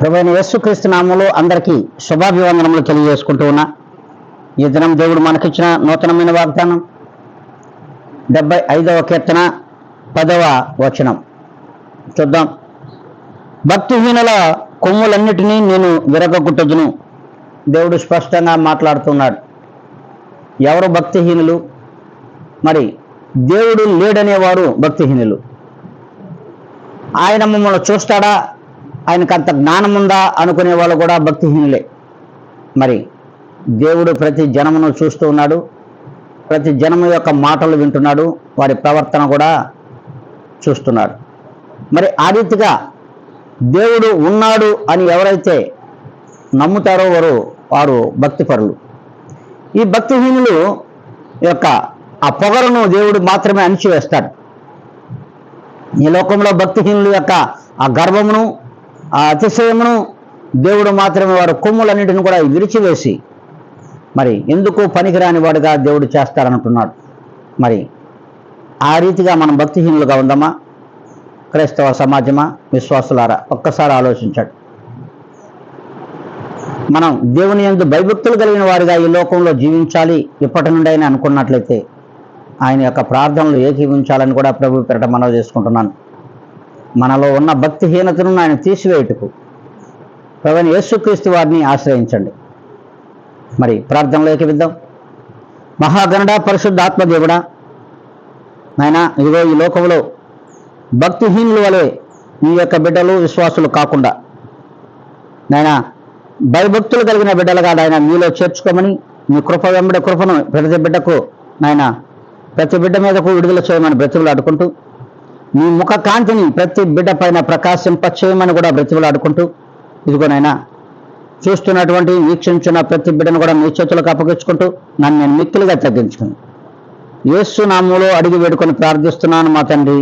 ప్రభువైన యేసుక్రీస్తు నామములో అందరికీ శుభాభివందనములు తెలియజేసుకుంటూ ఉన్నా. ఈ దినం దేవుడు మనకిచ్చిన నూతనమైన వాగ్దానం 75వ కీర్తన 10వ వచనం చూద్దాం. భక్తిహీనుల కొమ్ములన్నిటినీ నేను విరగొట్టుదును. దేవుడు స్పష్టంగా మాట్లాడుతున్నాడు. ఎవరు భక్తిహీనులు? మరి దేవుడు లేడనేవారు భక్తిహీనులు. ఆయన మమ్మల్ని చూస్తాడా, ఆయనకు అంత జ్ఞానం ఉందా అనుకునే వాళ్ళు కూడా భక్తిహీనులే. మరి దేవుడు ప్రతి జనమును చూస్తూ ఉన్నాడు, ప్రతి జనము యొక్క మాటలు వింటున్నాడు, వారి ప్రవర్తన కూడా చూస్తున్నాడు. మరి ఆ రీతిగా దేవుడు ఉన్నాడు అని ఎవరైతే నమ్ముతారో వారు భక్తిపరులు. ఈ భక్తిహీనులు యొక్క ఆ పొగరును దేవుడు మాత్రమే అణిచివేస్తాడు. ఈ లోకంలో భక్తిహీనుల యొక్క ఆ గర్వమును, ఆ అతిశయమును దేవుడు మాత్రమే వారు కొమ్ములన్నింటిని కూడా విరిచివేసి మరి ఎందుకు పనికిరాని వాడుగా దేవుడు చేస్తారంటున్నాడు. మరి ఆ రీతిగా మనం భక్తిహీనులుగా ఉందామా? క్రైస్తవ సమాజమా, విశ్వాసులారా, ఒక్కసారి ఆలోచించండి. మనం దేవుని యందు భయభక్తులు కలిగిన వారిగా ఈ లోకంలో జీవించాలి ఇప్పటి నుండి అయినా అనుకున్నట్లయితే ఆయన యొక్క ప్రార్థనలు ఏకీవించాలని కూడా ప్రభు పేరట మనవి చేసుకుంటున్నాను. మనలో ఉన్న భక్తిహీనతను ఆయన తీసివేయుటకు ప్రభువైన యేసుక్రీస్తు వారిని ఆశ్రయించండి. మరి ప్రార్థనలో ఏకీవిద్దాం. మహాగణుడా, పరిశుద్ధ ఆత్మదేవుడా, నాయన ఇదిగో ఈ లోకంలో భక్తిహీనుల వలె నీ యొక్క బిడ్డలు విశ్వాసులు కాకుండా నాయన భయభక్తులు కలిగిన బిడ్డలుగా నాయన మీలో చేర్చుకోమని, మీ కృప వెంబడి కృపను ప్రతి బిడ్డకు నాయన ప్రతి బిడ్డ మీదకు విడుదల చేయమని బ్రతిమలాడుకుంటూ, మీ ముఖ కాంతిని ప్రతి బిడ్డ పైన ప్రకాశింప చేయమని కూడా బ్రతిమలాడుకుంటూ, ఇదిగోనైనా చూస్తున్నటువంటి వీక్షించిన ప్రతి బిడ్డను కూడా మీ చేతులకు అప్పగించుకుంటూ నన్ను నేను మిక్కిలిగా తగ్గించుకుని యేసు నామములో అడిగి వేడుకొని ప్రార్థిస్తున్నాను మా తండ్రి.